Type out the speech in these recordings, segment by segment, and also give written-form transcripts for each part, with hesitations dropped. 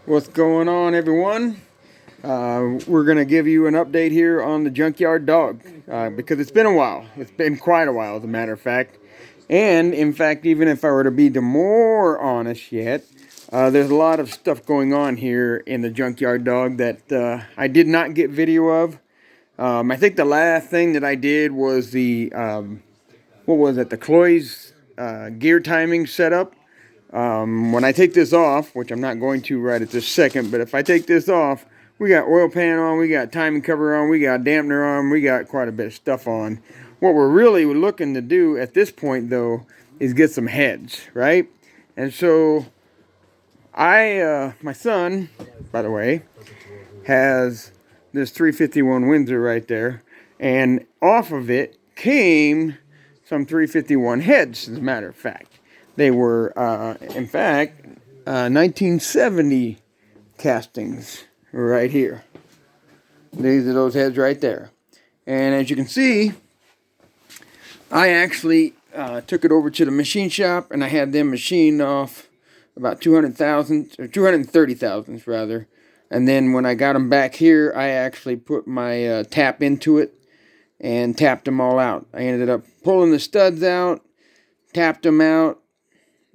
What's going on, everyone? We're going to give you an update here on the Junkyard Dawg because it's been a while. It's been quite a while, as a matter of fact. And, in fact, even if I were to be more honest yet, there's a lot of stuff going on here in the Junkyard Dawg that I did not get video of. I think the last thing that I did was what was it, the Cloy's gear timing setup. When I take this off, which I'm not going to right at this second, but if I take this off, we got oil pan on, we got timing cover on, we got dampener on, we got quite a bit of stuff on. What we're really looking to do at this point, though, is get some heads, right? And so my son, by the way, has this 351 Windsor right there, and off of it came some 351 heads, as a matter of fact. They were, in fact, 1970 castings right here. These are those heads right there. And as you can see, I actually took it over to the machine shop, and I had them machined off about 200,000 or 230,000 rather. And then when I got them back here, I actually put my tap into it and tapped them all out. I ended up pulling the studs out, tapped them out,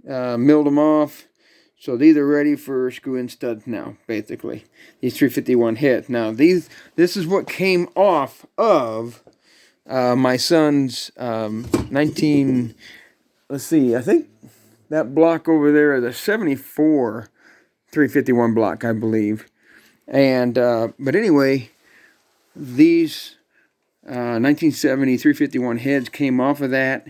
milled them off. So these are ready for screw-in studs now, basically. These 351 heads. Now this is what came off of my son's 19. Let's see. I think that block over there is a 74 351 block, I believe. And but anyway, these 1970 351 heads came off of that.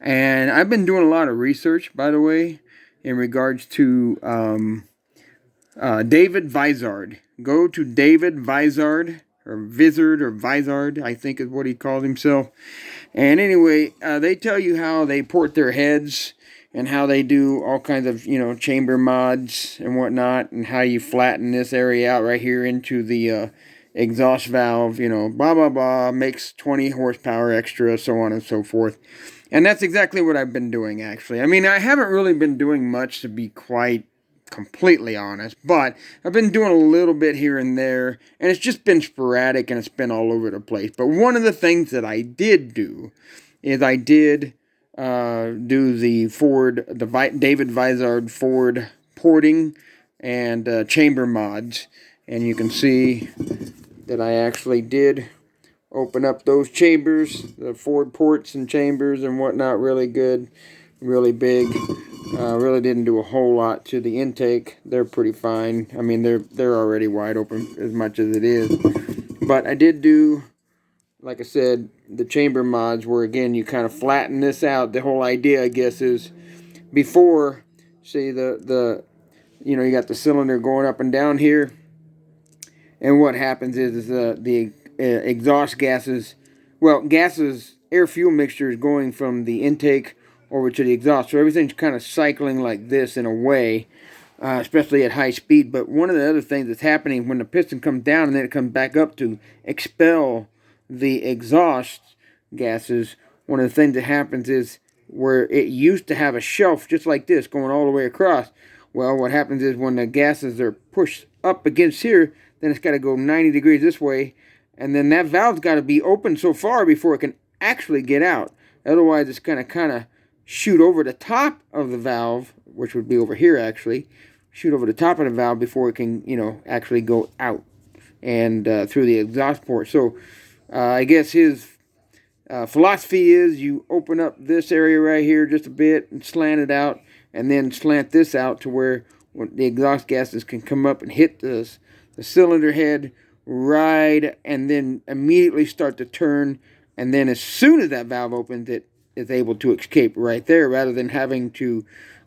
And I've been doing a lot of research, by the way, in regards to David Vizard. Go to David Vizard, or Vizard, or Vizard, I think is what he called himself. And anyway, they tell you how they port their heads and how they do all kinds of, chamber mods and whatnot, and how you flatten this area out right here into the exhaust valve, blah, blah, blah, makes 20 horsepower extra, so on and so forth. And that's exactly what I've been doing, actually. I mean, I haven't really been doing much, to be quite completely honest, but I've been doing a little bit here and there, and it's just been sporadic, and it's been all over the place. But one of the things that I did do is I did do the David Vizard Ford porting and chamber mods, and you can see that I actually did open up those chambers, the Ford ports and chambers and whatnot, really good, really big. Really didn't do a whole lot to the intake. They're pretty fine. I mean, they're already wide open as much as it is. But I did do, like I said, the chamber mods where, again, you kind of flatten this out. The whole idea, I guess, is before, see, you got the cylinder going up and down here. And what happens is the exhaust gases, air fuel mixture is going from the intake over to the exhaust. So everything's kind of cycling like this in a way, especially at high speed. But one of the other things that's happening when the piston comes down and then it comes back up to expel the exhaust gases, one of the things that happens is where it used to have a shelf just like this going all the way across. Well, what happens is when the gases are pushed up against here, then it's got to go 90 degrees this way, and then that valve's got to be open so far before it can actually get out. Otherwise, it's going to kind of shoot over the top of the valve, which would be over here actually, shoot over the top of the valve before it can, actually go out and through the exhaust port. So I guess his philosophy is you open up this area right here just a bit and slant it out, and then slant this out to where the exhaust gases can come up and hit the cylinder head, ride, and then immediately start to turn. And then as soon as that valve opens, it is able to escape right there, rather than having to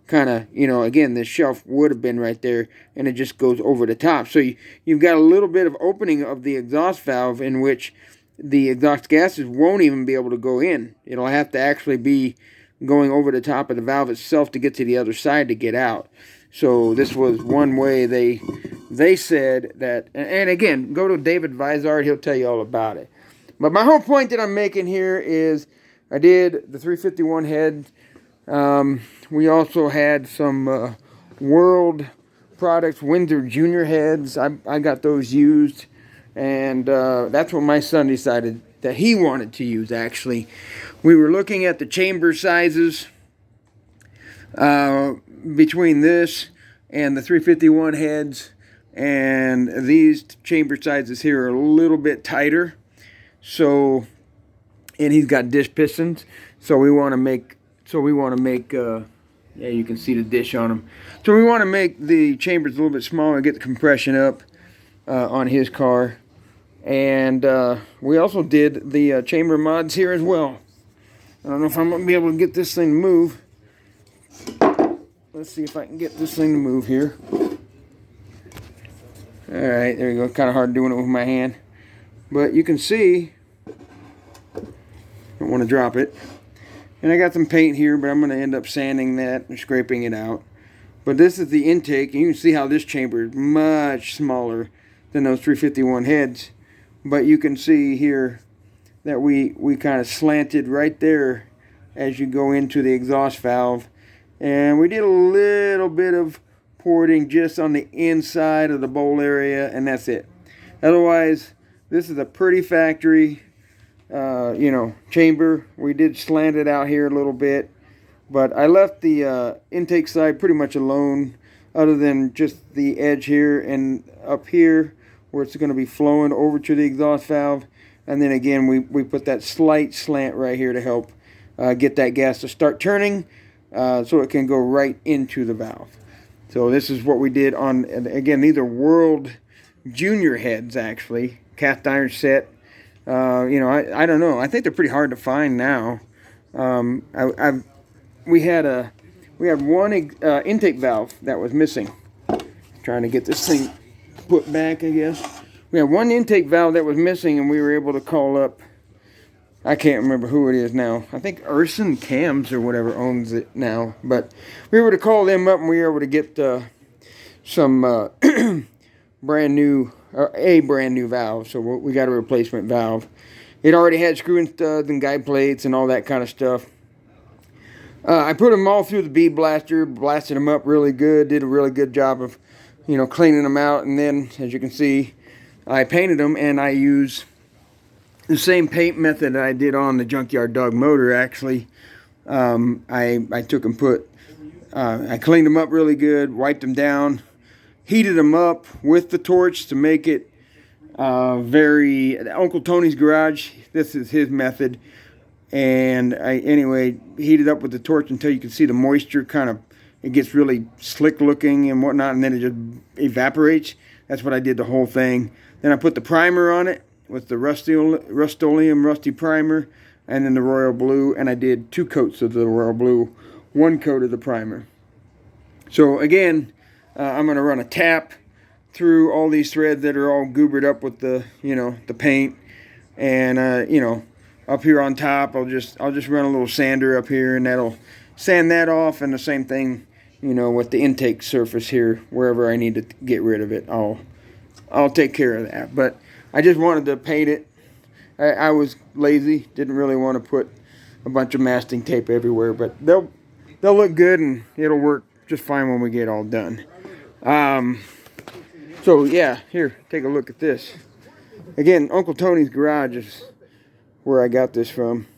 kind of, again, this shelf would have been right there, and it just goes over the top. So you've got a little bit of opening of the exhaust valve in which the exhaust gases won't even be able to go in. It'll have to actually be going over the top of the valve itself to get to the other side to get out. So this was one way they said that, and again, go to David Vizard, he'll tell you all about it. But my whole point that I'm making here is I did the 351 head. We also had some World products, Windsor Junior heads. I got those used, and that's what my son decided that he wanted to use. Actually, we were looking at the chamber sizes between this and the 351 heads, and these chamber sizes here are a little bit tighter. So, and he's got dish pistons, so we want to make yeah, you can see the dish on them. So we want to make the chambers a little bit smaller and get the compression up on his car. And we also did the chamber mods here as well. I don't know if I'm going to be able to get this thing to move. Let's see if I can get this thing to move here. Alright, there you go. Kind of hard doing it with my hand. But you can see, don't want to drop it. And I got some paint here, but I'm going to end up sanding that and scraping it out. But this is the intake, and you can see how this chamber is much smaller than those 351 heads. But you can see here that we kind of slanted right there as you go into the exhaust valve. And we did a little bit of porting just on the inside of the bowl area, and that's it. Otherwise, this is a pretty factory you know, chamber. We did slant it out here a little bit, but I left the intake side pretty much alone, other than just the edge here and up here where it's going to be flowing over to the exhaust valve. And then again, we put that slight slant right here to help get that gas to start turning, so it can go right into the valve. So this is what we did on, again, these are World Junior heads, actually, cast iron set. You know, I don't know. I think they're pretty hard to find now. We had one intake valve that was missing. Trying to get this thing put back, I guess. We had one intake valve that was missing, and we were able to call up, I can't remember who it is now. I think Urson Cams or whatever owns it now. But we were able to call them up, and we were able to get some brand new valve. So we got a replacement valve. It already had screw and studs and guide plates and all that kind of stuff. I put them all through the bead blaster, blasted them up really good, did a really good job of, you know, cleaning them out. And then, as you can see, I painted them, and I use the same paint method that I did on the Junkyard Dawg motor. Actually, I took and I cleaned them up really good, wiped them down, heated them up with the torch to make it Uncle Tony's garage. This is his method. And I, anyway, heated up with the torch until you can see the moisture kind of, it gets really slick looking and whatnot, and then it just evaporates. That's what I did the whole thing. Then I put the primer on it with the Rust-Oleum Rusty primer, and then the Royal Blue, and I did 2 coats of the Royal Blue, 1 coat of the primer. So again, I'm going to run a tap through all these threads that are all goobered up with the, you know, the paint, and you know, up here on top, I'll just run a little sander up here, and that'll sand that off. And the same thing, you know, with the intake surface here, wherever I need to get rid of it, I'll take care of that. But I just wanted to paint it. I was lazy, didn't really want to put a bunch of masking tape everywhere, but they'll look good, and it'll work just fine when we get all done. So yeah, here, take a look at this. Again, Uncle Tony's garage is where I got this from.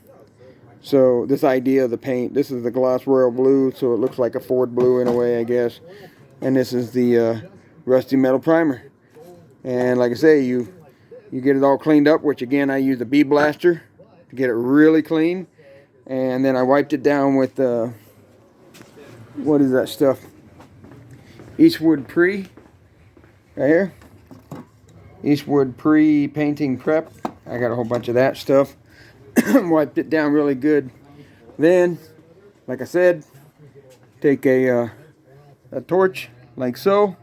So this idea of the paint, this is the gloss Royal Blue, so it looks like a Ford blue in a way, I guess. And this is the rusty metal primer. And like I say, you get it all cleaned up, which again, I use a bead blaster to get it really clean. And then I wiped it down with what is that stuff? Eastwood Pre, right here. Eastwood Pre Painting Prep. I got a whole bunch of that stuff. Wiped it down really good. Then, like I said, take a torch like so,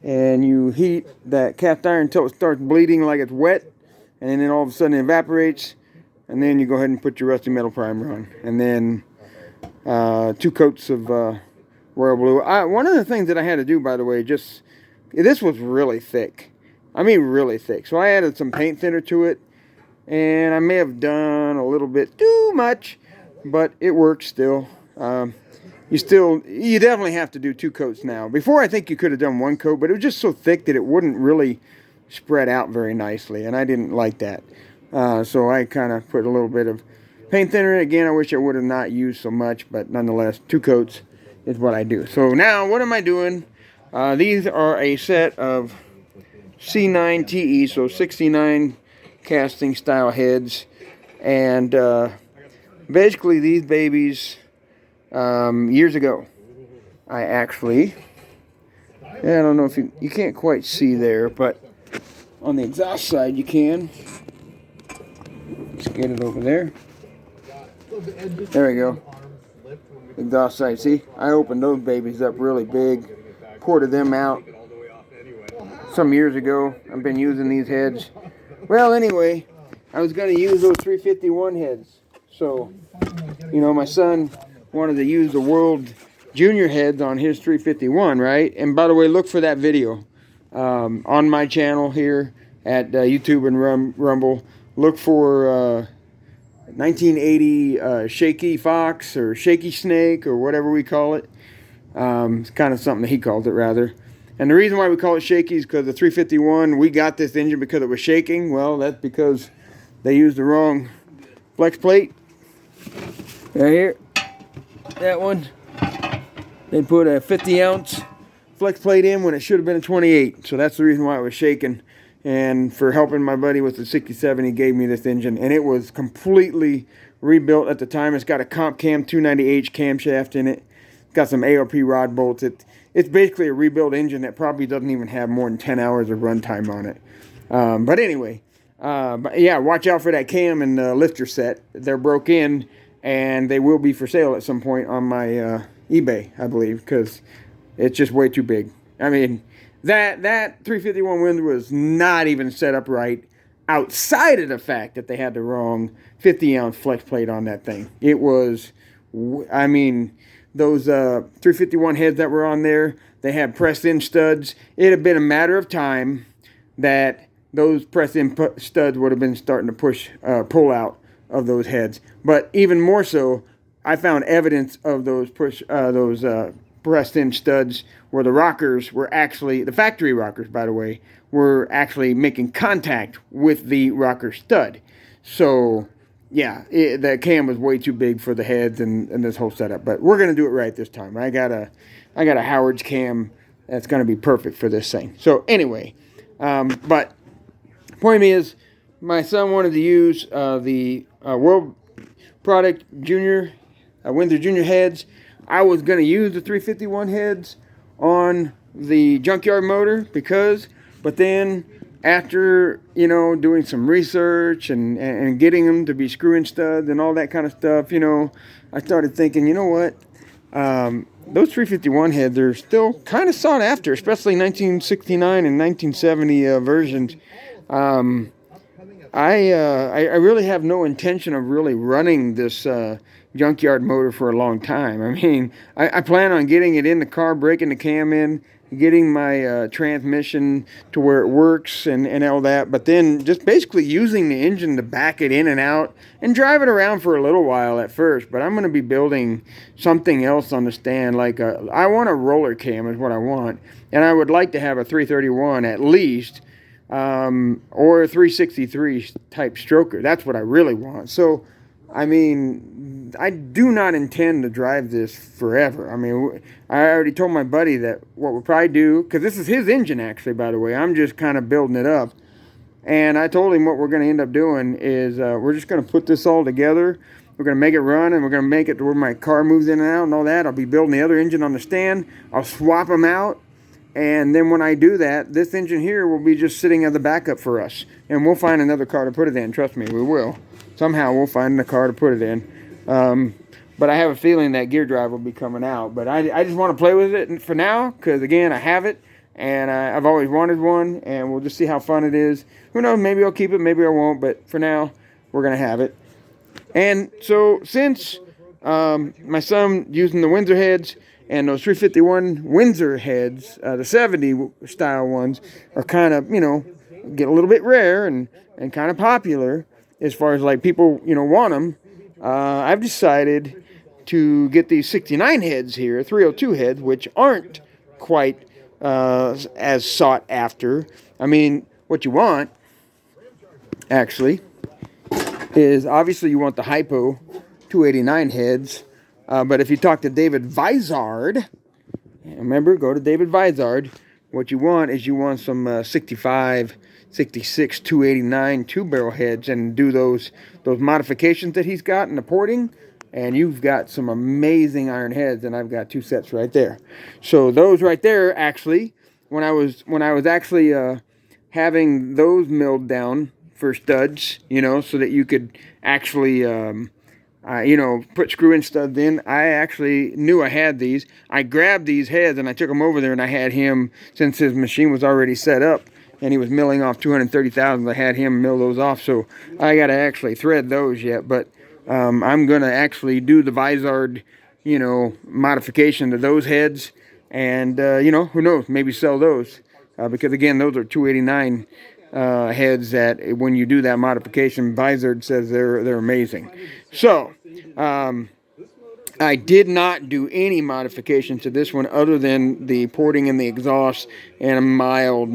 and you heat that cast iron until it starts bleeding like it's wet, and then all of a sudden it evaporates, and then you go ahead and put your rusty metal primer on, and then 2 coats of Royal Blue. One of the things that I had to do, by the way, this was really thick. I mean really thick. So I added some paint thinner to it, and I may have done a little bit too much, but it works still. You you definitely have to do 2 coats now. Before, I think you could have done 1 coat, but it was just so thick that it wouldn't really spread out very nicely, and I didn't like that. So I kind of put a little bit of paint thinner. Again, I wish I would have not used so much, but nonetheless, 2 coats is what I do. So now, what am I doing? These are a set of C9 TE, so 69 casting style heads, and basically these babies, years ago, I actually, I don't know if you can't quite see there, but on the exhaust side you can. Let's get it over there. There we go. Exhaust side. See, I opened those babies up really big, ported them out some years ago. I've been using these heads. Well, anyway, I was going to use those 351 heads. So, you know, my son wanted to use the World Junior heads on his 351, right? And by the way, look for that video on my channel here at YouTube and Rumble. Look for 1980 Shaky Fox or Shaky Snake or whatever we call it. It's kind of something that he called it, rather. And the reason why we call it shaky is because the 351, we got this engine because it was shaking. Well, that's because they used the wrong flex plate. Right here, that one. They put a 50-ounce flex plate in when it should have been a 28. So that's the reason why it was shaking. And for helping my buddy with the 67, he gave me this engine. And it was completely rebuilt at the time. It's got a comp cam 290H camshaft in it. It's got some ALP rod bolts. It's basically a rebuilt engine that probably doesn't even have more than 10 hours of runtime on it. But anyway, but yeah, watch out for that cam and lifter set. They're broke in, and they will be for sale at some point on my eBay, I believe, because it's just way too big. I mean, that 351 Windsor was not even set up right outside of the fact that they had the wrong 50-ounce flex plate on that thing. It was, I mean, those 351 heads that were on there, they had pressed-in studs. It had been a matter of time that those pressed-in studs would have been starting to pull out of those heads. But even more so, I found evidence of those pressed-in studs where the rockers were actually, the factory rockers, by the way, were actually making contact with the rocker stud. So, yeah, the cam was way too big for the heads and this whole setup. But we're going to do it right this time. I got a Howard's cam that's going to be perfect for this thing. So, anyway, but point is, my son wanted to use the World Product Junior, Windsor Junior heads. I was going to use the 351 heads on the Junkyard motor but then after, you know, doing some research and getting them to be screw-in studs and all that kind of stuff, you know, I started thinking, you know what, those 351 heads are still kind of sought after, especially 1969 and 1970 versions. I really have no intention of really running this Junkyard motor for a long time. I mean, I plan on getting it in the car, breaking the cam in, getting my transmission to where it works and all that, but then just basically using the engine to back it in and out and drive it around for a little while at first. But I'm going to be building something else on the stand. Like I want a roller cam is what I want, and I would like to have a 331 at least, or a 363 type stroker. That's what I really want. So, I mean, I do not intend to drive this forever. I mean, I already told my buddy that what we'll probably do, because this is his engine actually, by the way. I'm just kind of building it up. And I told him what we're going to end up doing is we're just going to put this all together. We're going to make it run, and we're going to make it to where my car moves in and out and all that. I'll be building the other engine on the stand. I'll swap them out. And then when I do that, this engine here will be just sitting as a backup for us. And we'll find another car to put it in. Trust me, we will. Somehow we'll find a car to put it in. But I have a feeling that gear drive will be coming out. But I just want to play with it for now because, again, I have it. And I've always wanted one. And we'll just see how fun it is. Who knows? Maybe I'll keep it. Maybe I won't. But for now, we're going to have it. And so since my son using the Windsor heads and those 351 Windsor heads, the 70 style ones, are kind of, you know, get a little bit rare and kind of popular as far as like people, you know, want them. I've decided to get these 69 heads here, 302 heads, which aren't quite as sought after. I mean, what you want, actually, is obviously you want the Hypo 289 heads. But if you talk to David Vizard, remember, go to David Vizard, what you want is you want some 65, 66, 289 two-barrel heads and do those modifications that he's got in the porting, and you've got some amazing iron heads, and I've got 2 sets right there. So those right there, actually, when I was actually having those milled down for studs, so that you could actually put screw-in studs in. I actually knew I had these. I grabbed these heads and I took them over there, and I had him, since his machine was already set up and he was milling off 230,000, I had him mill those off. So I got to actually thread those yet, but I'm going to actually do the Vizard, modification to those heads, and who knows, maybe sell those, because again, those are 289 heads that when you do that modification, Vizard says they're amazing. So I did not do any modification to this one other than the porting and the exhaust and a mild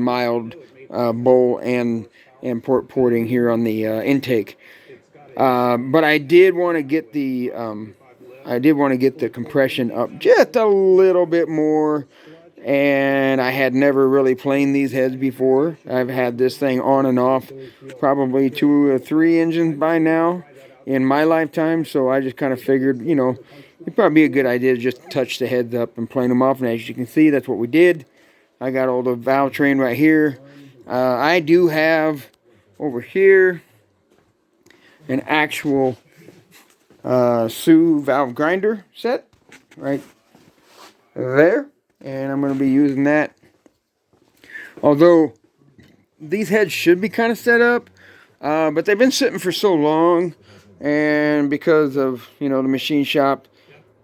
bowl and porting here on the intake. But I did want to get the compression up just a little bit more. And I had never really planed these heads before. I've had this thing on and off probably 2 or 3 engines by now in my lifetime. So I just kind of figured, it'd probably be a good idea to just touch the heads up and plane them off. And as you can see, that's what we did. I got all the valve train right here. I do have over here an actual Sioux valve grinder set right there. And I'm going to be using that. Although these heads should be kind of set up, but they've been sitting for so long, and because of the machine shop,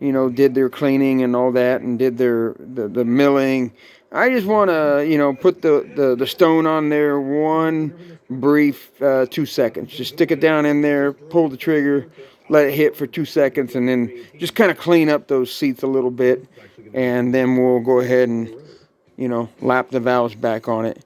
did their cleaning and all that, and did the milling. I just want to put the stone on there one brief 2 seconds. Just stick it down in there, pull the trigger, let it hit for 2 seconds, and then just kind of clean up those seats a little bit. And then we'll go ahead and, lap the valves back on it.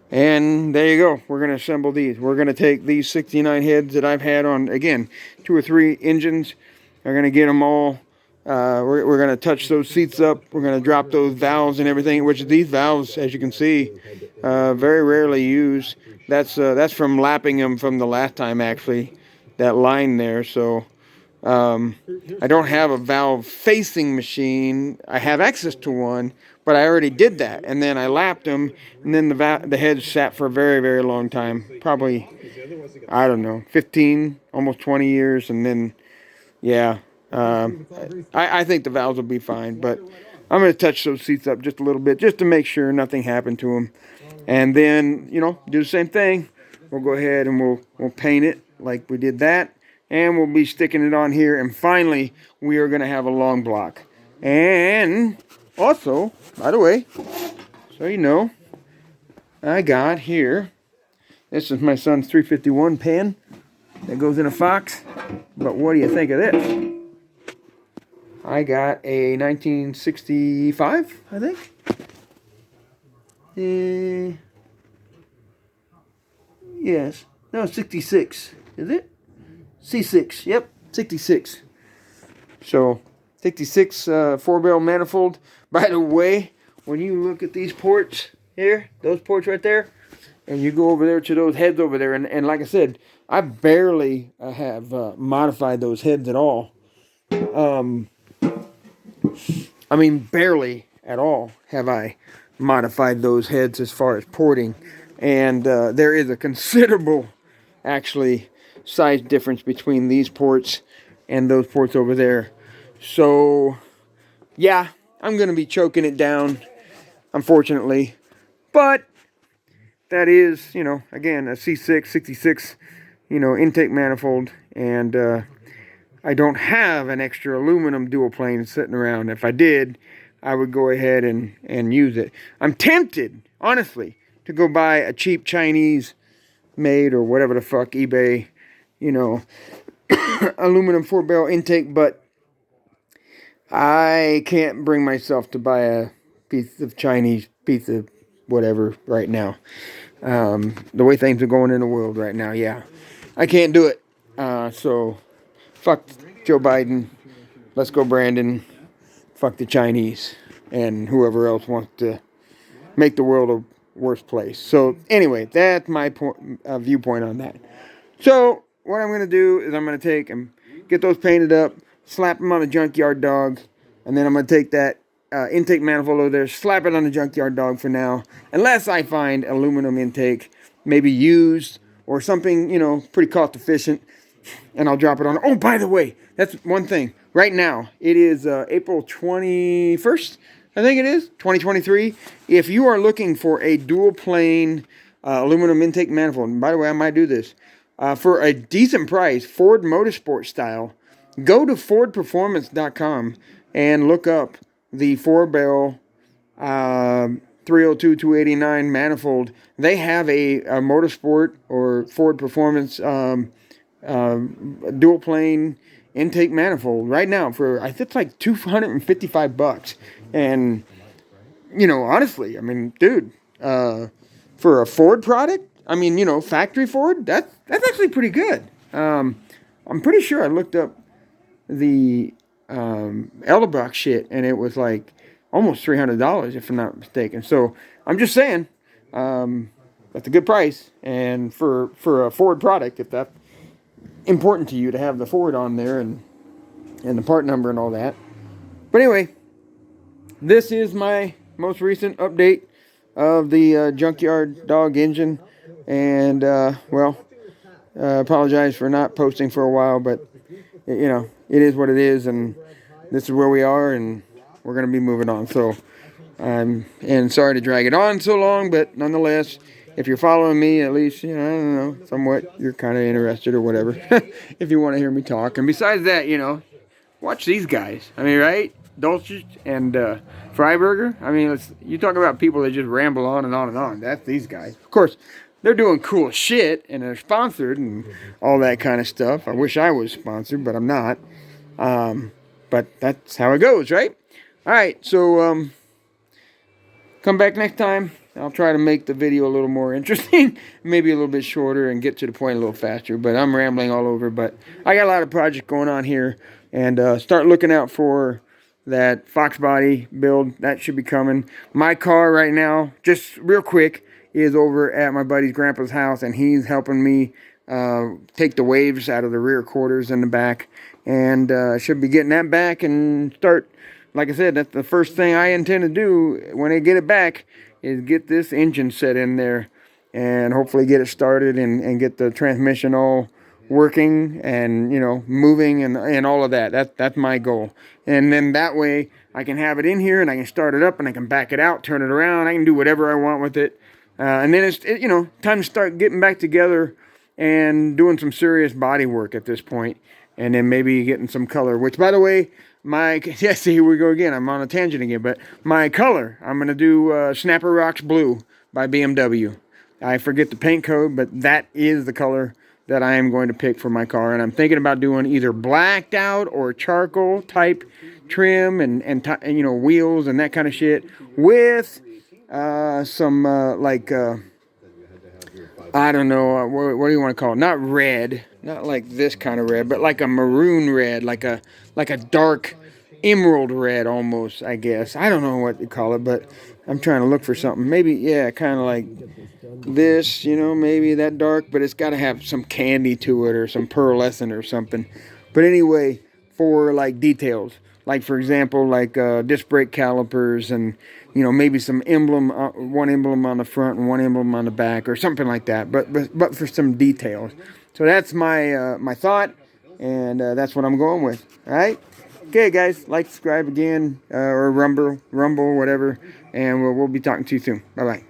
And there you go. We're going to assemble these. We're going to take these 69 heads that I've had on, again, 2 or 3 engines. We're going to get them all. We're going to touch those seats up. We're going to drop those valves and everything, which these valves, as you can see, very rarely used. That's from lapping them from the last time, actually, that line there. So I don't have a valve facing machine. I have access to one, but I already did that, and then I lapped them, and then the heads sat for a very, very long time, probably, I don't know, 15, almost 20 years, and then, yeah, I think the valves will be fine, but I'm going to touch those seats up just a little bit, just to make sure nothing happened to them, and then, do the same thing. We'll go ahead and we'll paint it like we did that. And we'll be sticking it on here. And finally, we are going to have a long block. And also, by the way, so you know, I got here, this is my son's 351 pen that goes in a Fox. But what do you think of this? I got a 1965, I think. Yes. No, 66. Is it? C6, yep, 66. So, 66 4-barrel manifold. By the way, when you look at these ports here, those ports right there, and you go over there to those heads over there, and like I said, I barely have modified those heads at all. I mean, barely at all have I modified those heads as far as porting. And there is a considerable, actually, size difference between these ports and those ports over there. So yeah, I'm going to be choking it down, unfortunately, but that is, again, a C6 66 intake manifold, and I don't have an extra aluminum dual plane sitting around. If I did, I would go ahead and use it. I'm tempted, honestly, to go buy a cheap Chinese made or whatever the fuck, eBay, aluminum 4-barrel intake, but I can't bring myself to buy a piece of Chinese piece of whatever right now. The way things are going in the world right now, yeah. I can't do it. So, fuck Joe Biden. Let's go, Brandon. Fuck the Chinese. And whoever else wants to make the world a worse place. So, anyway, that's my viewpoint on that. So, what I'm going to do is I'm going to take and get those painted up, slap them on a Junkyard Dawg, and then I'm going to take that intake manifold over there, slap it on the Junkyard Dawg for now, unless I find aluminum intake, maybe used, or something, you know, pretty cost efficient, and I'll drop it on. Oh, by the way, that's one thing. Right now, it is April 21st, I think it is, 2023. If you are looking for a dual plane aluminum intake manifold, and by the way, I might do this, for a decent price, Ford Motorsport style, go to FordPerformance.com and look up the 4-barrel 302-289 manifold. They have a Motorsport or Ford Performance dual plane intake manifold right now for, I think it's like $255. And, you know, honestly, I mean, dude, for a Ford product, I mean, you know, factory Ford, that's actually pretty good. I'm pretty sure I looked up the Edelbrock shit, and it was like almost $300 if I'm not mistaken. So I'm just saying, that's a good price, and for a Ford product, if that's important to you to have the Ford on there and the part number and all that. But anyway, this is my most recent update of the Junkyard Dawg engine, and apologize for not posting for a while, but you know, it is what it is, and this is where we are, and we're going to be moving on. So, and sorry to drag it on so long, but nonetheless, if you're following me, at least, you know, I don't know, somewhat, you're kind of interested or whatever, if you want to hear me talk. And besides that, you know, watch these guys. I mean, right? Dolce and Freiberger. I mean, you talk about people that just ramble on and on and on. That's these guys. Of course, they're doing cool shit, and they're sponsored and all that kind of stuff. I wish I was sponsored, but I'm not. But that's how it goes, right? All right, so come back next time. I'll try to make the video a little more interesting, maybe a little bit shorter, and get to the point a little faster. But I'm rambling all over. But I got a lot of projects going on here, and start looking out for that Fox body build. That should be coming. My car right now, just real quick, is over at my buddy's grandpa's house, and he's helping me take the waves out of the rear quarters in the back, and should be getting that back and start. Like I said, that's the first thing I intend to do when I get it back, is get this engine set in there and hopefully get it started and get the transmission all working and, you know, moving and all of that. That's my goal. And then that way I can have it in here and I can start it up and I can back it out, turn it around. I can do whatever I want with it. And then it's you know, time to start getting back together and doing some serious body work at this point. And then maybe getting some color, which, by the way, yes, here we go again. I'm on a tangent again, but my color, I'm going to do Snapper Rocks Blue by BMW. I forget the paint code, but that is the color that I am going to pick for my car. And I'm thinking about doing either blacked out or charcoal type trim and you know, wheels and that kind of shit with some I don't know, what do you want to call it? Not red, not like this kind of red, but like a maroon red, like a dark emerald red almost, I guess. I don't know what to call it, but I'm trying to look for something. Maybe, yeah, kind of like this, you know, maybe that dark, but it's got to have some candy to it or some pearlescent or something. But anyway, for like details, like for example, like disc brake calipers and, you know, maybe some emblem, one emblem on the front and one emblem on the back or something like that, but for some details. So that's my my thought, and that's what I'm going with. All right? Okay, guys, like, subscribe again, or rumble, whatever, and we'll be talking to you soon. Bye-bye.